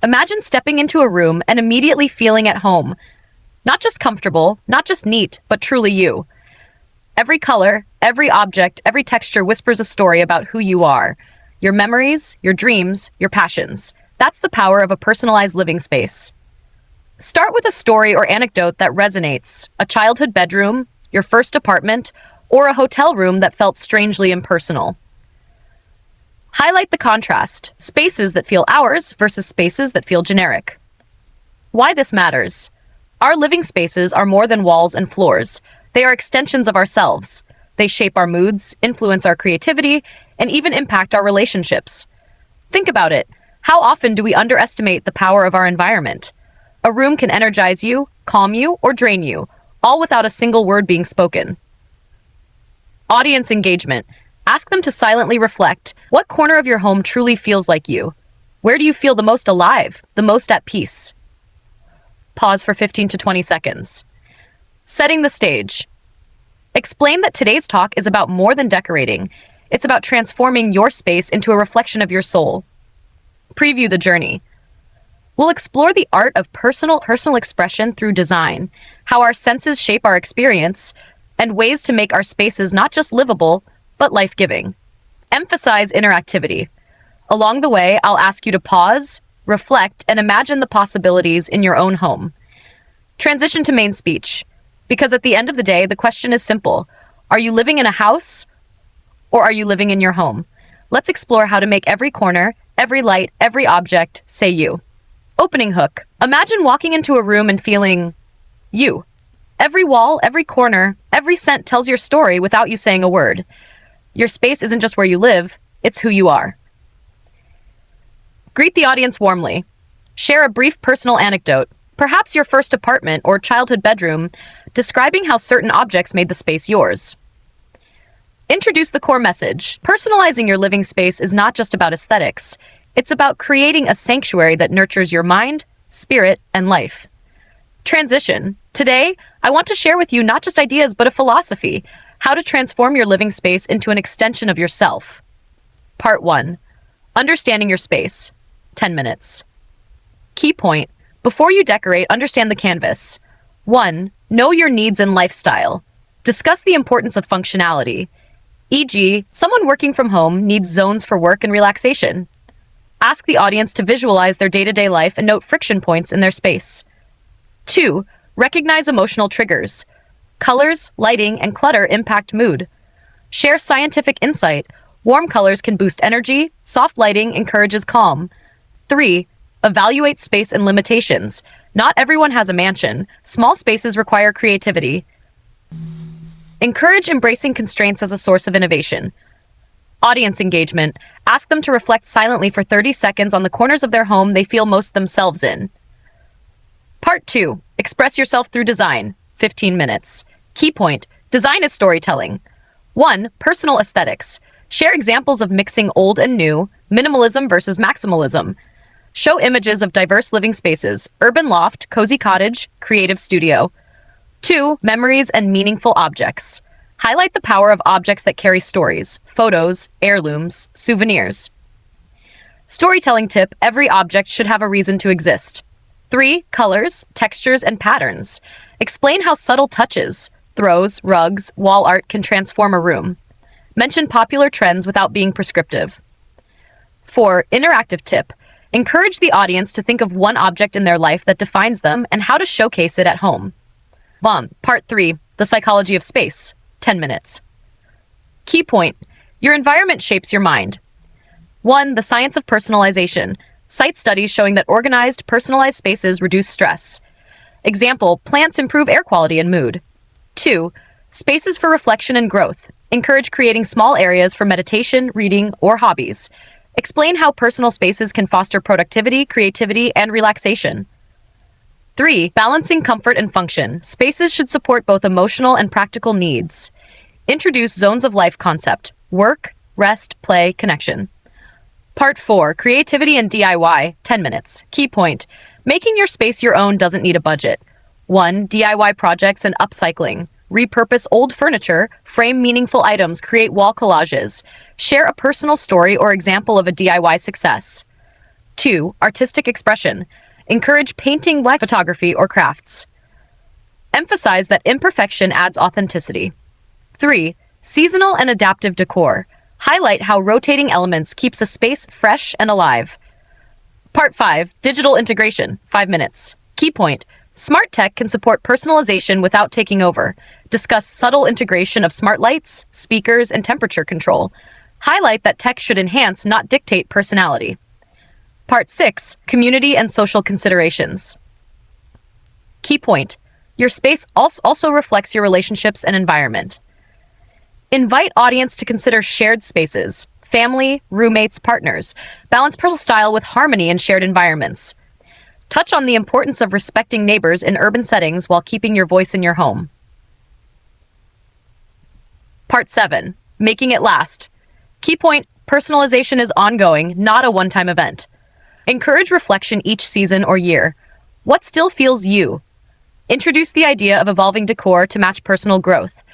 Imagine stepping into a room and immediately feeling at home. Not just comfortable, not just neat, but truly you. Every color, every object, every texture whispers a story about who you are. Your memories, your dreams, your passions. That's the power of a personalized living space. Start with a story or anecdote that resonates. A childhood bedroom, your first apartment, or a hotel room that felt strangely impersonal. Highlight the contrast, spaces that feel ours versus spaces that feel generic. Why this matters. Our living spaces are more than walls and floors. They are extensions of ourselves. They shape our moods, influence our creativity, and even impact our relationships. Think about it. How often do we underestimate the power of our environment? A room can energize you, calm you, or drain you, all without a single word being spoken. Audience engagement. Ask them to silently reflect. What corner of your home truly feels like you? Where do you feel the most alive, the most at peace? Pause for 15 to 20 seconds. Setting the stage. Explain that today's talk is about more than decorating. It's about transforming your space into a reflection of your soul. Preview the journey. We'll explore the art of personal expression through design, how our senses shape our experience, and ways to make our spaces not just livable, but life-giving. Emphasize interactivity. Along the way, I'll ask you to pause, reflect, and imagine the possibilities in your own home. Transition to main speech. Because at the end of the day, the question is simple. Are you living in a house, or are you living in your home? Let's explore how to make every corner, every light, every object say you. Opening hook. Imagine walking into a room and feeling you. Every wall, every corner, every scent tells your story without you saying a word. Your space isn't just where you live, it's who you are. Greet the audience warmly. Share a brief personal anecdote, perhaps your first apartment or childhood bedroom, describing how certain objects made the space yours. Introduce the core message. Personalizing your living space is not just about aesthetics. It's about creating a sanctuary that nurtures your mind, spirit, and life. Transition. Today, I want to share with you not just ideas, but a philosophy, how to transform your living space into an extension of yourself. Part 1. Understanding your space. 10 minutes. Key point. Before you decorate, understand the canvas. 1. Know your needs and lifestyle. Discuss the importance of functionality. E.g., someone working from home needs zones for work and relaxation. Ask the audience to visualize their day-to-day life and note friction points in their space. 2. Recognize emotional triggers. Colors, lighting, and clutter impact mood. Share scientific insight. Warm colors can boost energy. Soft lighting encourages calm. 3. Evaluate space and limitations. Not everyone has a mansion. Small spaces require creativity. Encourage embracing constraints as a source of innovation. Audience engagement. Ask them to reflect silently for 30 seconds on the corners of their home they feel most themselves in. Part 2. Express yourself through design. 15 minutes. Key point. Design is storytelling. 1. Personal aesthetics. Share examples of mixing old and new, minimalism versus maximalism. Show images of diverse living spaces, urban loft, cozy cottage, creative studio. 2. Memories and meaningful objects. Highlight the power of objects that carry stories, photos, heirlooms, souvenirs. Storytelling tip. Every object should have a reason to exist. 3. Colors, textures, and patterns. Explain how subtle touches, throws, rugs, wall art can transform a room. Mention popular trends without being prescriptive. 4. Interactive tip. Encourage the audience to think of one object in their life that defines them and how to showcase it at home. Part 3. The psychology of space. 10 minutes. Key point. Your environment shapes your mind. 1. The science of personalization. Cite studies showing that organized, personalized spaces reduce stress. Example, plants improve air quality and mood. 2. Spaces for reflection and growth. Encourage creating small areas for meditation, reading, or hobbies. Explain how personal spaces can foster productivity, creativity, and relaxation. 3. Balancing comfort and function. Spaces should support both emotional and practical needs. Introduce zones of life concept. Work, rest, play, connection. Part 4. Creativity and DIY. 10 minutes. Key point. Making your space your own doesn't need a budget. 1. DIY projects and upcycling. Repurpose old furniture, frame meaningful items, create wall collages. Share a personal story or example of a DIY success. 2. Artistic expression. Encourage painting, like photography, or crafts. Emphasize that imperfection adds authenticity. 3. Seasonal and adaptive decor. Highlight how rotating elements keeps a space fresh and alive. Part 5. Digital integration. 5 minutes. Key point. Smart tech can support personalization without taking over. Discuss subtle integration of smart lights, speakers, and temperature control. Highlight that tech should enhance, not dictate, personality. Part 6. Community and social considerations. Key point. Your space also reflects your relationships and environment. Invite audience to consider shared spaces, family, roommates, partners. Balance personal style with harmony in shared environments. Touch on the importance of respecting neighbors in urban settings while keeping your voice in your home. Part 7. Making it last. Key point, personalization is ongoing, not a one-time event. Encourage reflection each season or year. What still feels you? Introduce the idea of evolving decor to match personal growth.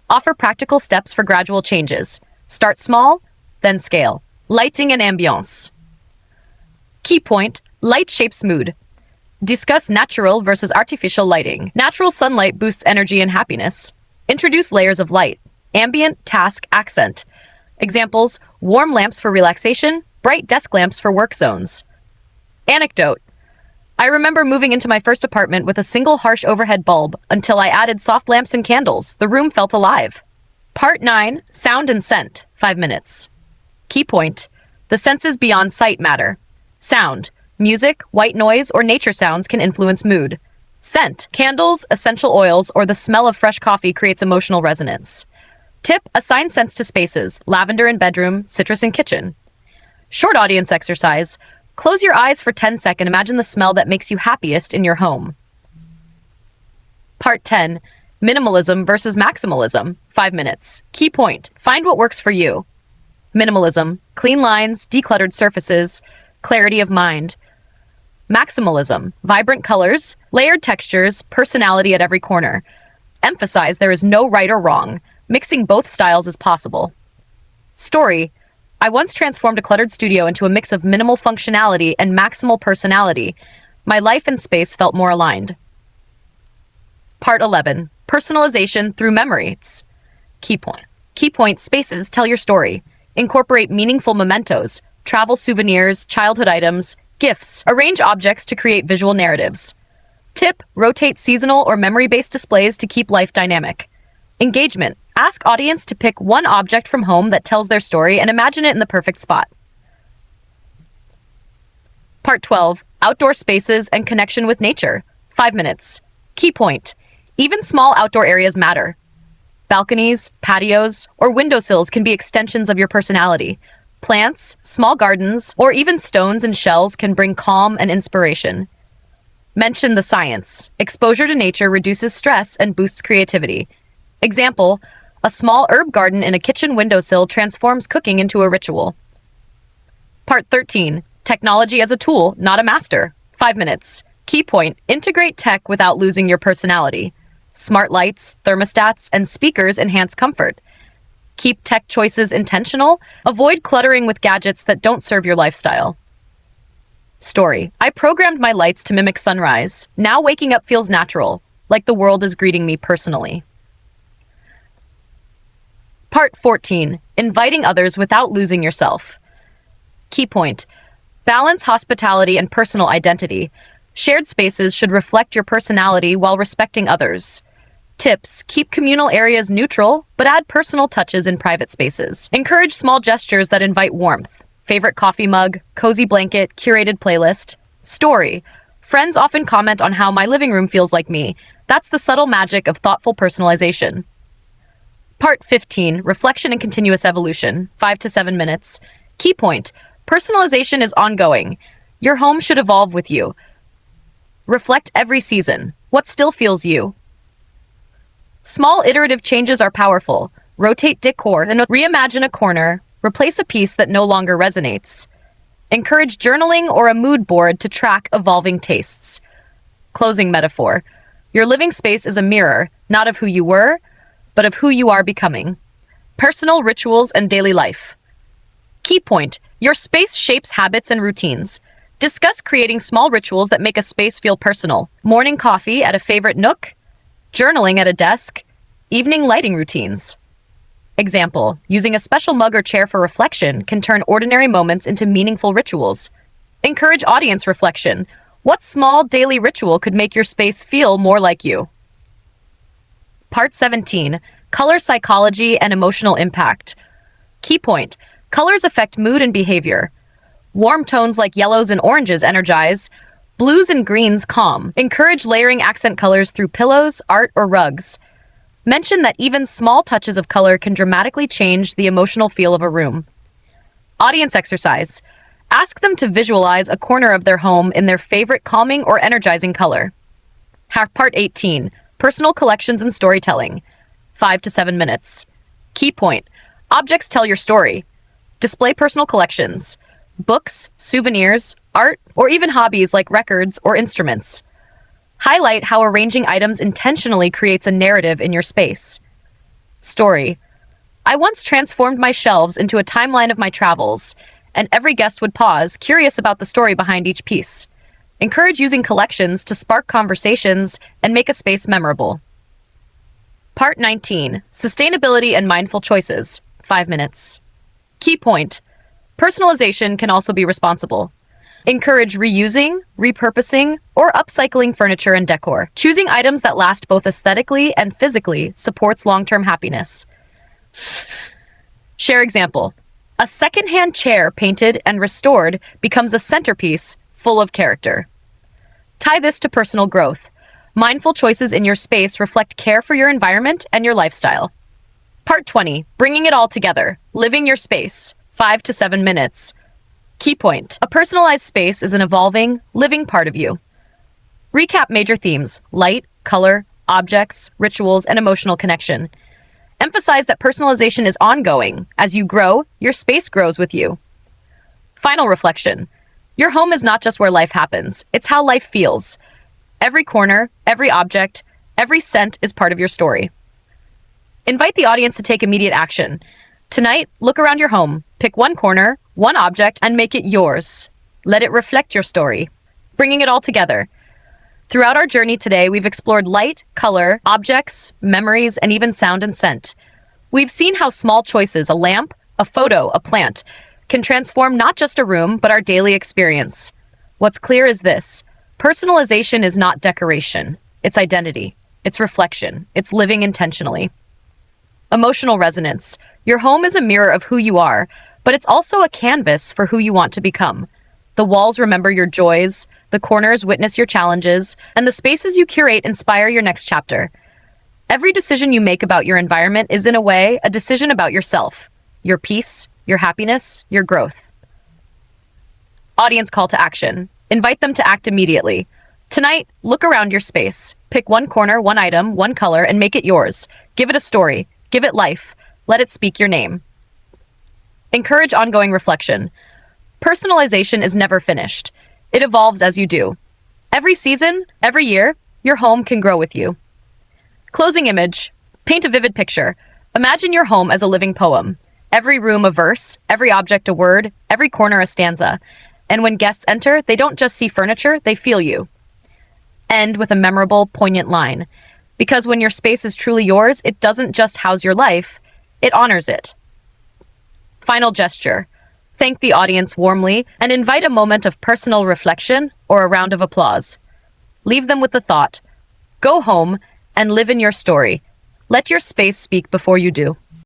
Offer practical steps for gradual changes. Start small, then scale. Lighting and ambiance. Key point, light shapes mood. Discuss natural versus artificial lighting. Natural sunlight boosts energy and happiness. Introduce layers of light. Ambient, task, accent. Examples, warm lamps for relaxation, bright desk lamps for work zones. Anecdote. I remember moving into my first apartment with a single harsh overhead bulb. Until I added soft lamps and candles, the room felt alive. Part 9. Sound and scent. 5 minutes. Key point. The senses beyond sight matter. Sound. Music, white noise, or nature sounds can influence mood. Scent. Candles, essential oils, or the smell of fresh coffee creates emotional resonance. Tip. Assign scents to spaces. Lavender in bedroom, citrus in kitchen. Short audience exercise. Close your eyes for 10 seconds. Imagine the smell that makes you happiest in your home. Part 10. Minimalism versus maximalism. 5 minutes. Key point. Find what works for you. Minimalism. Clean lines, decluttered surfaces, clarity of mind. Maximalism. Vibrant colors, layered textures, personality at every corner. Emphasize there is no right or wrong. Mixing both styles is possible. Story. I once transformed a cluttered studio into a mix of minimal functionality and maximal personality. My life and space felt more aligned. Part 11. Personalization through memories. Key point. Key point, spaces tell your story. Incorporate meaningful mementos, travel souvenirs, childhood items, gifts. Arrange objects to create visual narratives. Tip, rotate seasonal or memory-based displays to keep life dynamic. Engagement. Ask audience to pick one object from home that tells their story and imagine it in the perfect spot. Part 12. Outdoor spaces and connection with nature. 5 minutes. Key point. Even small outdoor areas matter. Balconies, patios, or windowsills can be extensions of your personality. Plants, small gardens, or even stones and shells can bring calm and inspiration. Mention the science. Exposure to nature reduces stress and boosts creativity. Example, a small herb garden in a kitchen windowsill transforms cooking into a ritual. Part 13. Technology as a tool, not a master. 5 minutes. Key point, integrate tech without losing your personality. Smart lights, thermostats, and speakers enhance comfort. Keep tech choices intentional. Avoid cluttering with gadgets that don't serve your lifestyle. Story. I programmed my lights to mimic sunrise. Now waking up feels natural, like the world is greeting me personally. Part 14. Inviting others without losing yourself. Key point. Balance hospitality and personal identity. Shared spaces should reflect your personality while respecting others. Tips. Keep communal areas neutral, but add personal touches in private spaces. Encourage small gestures that invite warmth. Favorite coffee mug, cozy blanket, curated playlist. Story. Friends often comment on how my living room feels like me. That's the subtle magic of thoughtful personalization. Part 15. Reflection and continuous evolution. 5 to 7 minutes. Key point. Personalization is ongoing. Your home should evolve with you. Reflect every season. What still feels you? Small iterative changes are powerful. Rotate decor, then reimagine a corner. Replace a piece that no longer resonates. Encourage journaling or a mood board to track evolving tastes. Closing metaphor. Your living space is a mirror, not of who you were, but of who you are becoming. Personal rituals and daily life. Key point. Your space shapes habits and routines. Discuss creating small rituals that make a space feel personal. Morning coffee at a favorite nook, journaling at a desk, evening lighting routines. Example, using a special mug or chair for reflection can turn ordinary moments into meaningful rituals. Encourage audience reflection. What small daily ritual could make your space feel more like you? Part 17. Color psychology and emotional impact. Key point. Colors affect mood and behavior. Warm tones like yellows and oranges energize. Blues and greens calm. Encourage layering accent colors through pillows, art, or rugs. Mention that even small touches of color can dramatically change the emotional feel of a room. Audience exercise. Ask them to visualize a corner of their home in their favorite calming or energizing color. Part 18. Personal collections and storytelling. 5 to 7 minutes. Key point. Objects tell your story. Display personal collections. Books, souvenirs, art, or even hobbies like records or instruments. Highlight how arranging items intentionally creates a narrative in your space. Story. I once transformed my shelves into a timeline of my travels, and every guest would pause, curious about the story behind each piece. Encourage using collections to spark conversations and make a space memorable. Part 19. Sustainability and mindful choices. 5 minutes. Key point. Personalization can also be responsible. Encourage reusing, repurposing, or upcycling furniture and decor. Choosing items that last both aesthetically and physically supports long-term happiness. Share example. A second-hand chair painted and restored becomes a centerpiece full of character. Tie this to personal growth. Mindful choices in your space reflect care for your environment and your lifestyle. Part 20. Bringing it all together. Living your space. 5 to 7 minutes. Key point. A personalized space is an evolving, living part of you. Recap major themes: light, color, objects, rituals, and emotional connection. Emphasize that personalization is ongoing. As you grow, your space grows with you. Final reflection. Your home is not just where life happens, it's how life feels. Every corner, every object, every scent is part of your story. Invite the audience to take immediate action. Tonight, look around your home, pick one corner, one object, and make it yours. Let it reflect your story. Bringing it all together. Throughout our journey today, we've explored light, color, objects, memories, and even sound and scent. We've seen how small choices, a lamp, a photo, a plant, can transform not just a room, but our daily experience. What's clear is this: personalization is not decoration. It's identity. It's reflection. It's living intentionally. Emotional resonance. Your home is a mirror of who you are, but it's also a canvas for who you want to become. The walls remember your joys, the corners witness your challenges, and the spaces you curate inspire your next chapter. Every decision you make about your environment is, in a way, a decision about yourself, your peace, your happiness, your growth. Audience call to action. Invite them to act immediately. Tonight, look around your space. Pick one corner, one item, one color, and make it yours. Give it a story. Give it life. Let it speak your name. Encourage ongoing reflection. Personalization is never finished. It evolves as you do. Every season, every year, your home can grow with you. Closing image. Paint a vivid picture. Imagine your home as a living poem. Every room a verse, every object a word, every corner a stanza. And when guests enter, they don't just see furniture, they feel you. End with a memorable, poignant line. Because when your space is truly yours, it doesn't just house your life, it honors it. Final gesture. Thank the audience warmly and invite a moment of personal reflection or a round of applause. Leave them with the thought: go home and live in your story. Let your space speak before you do.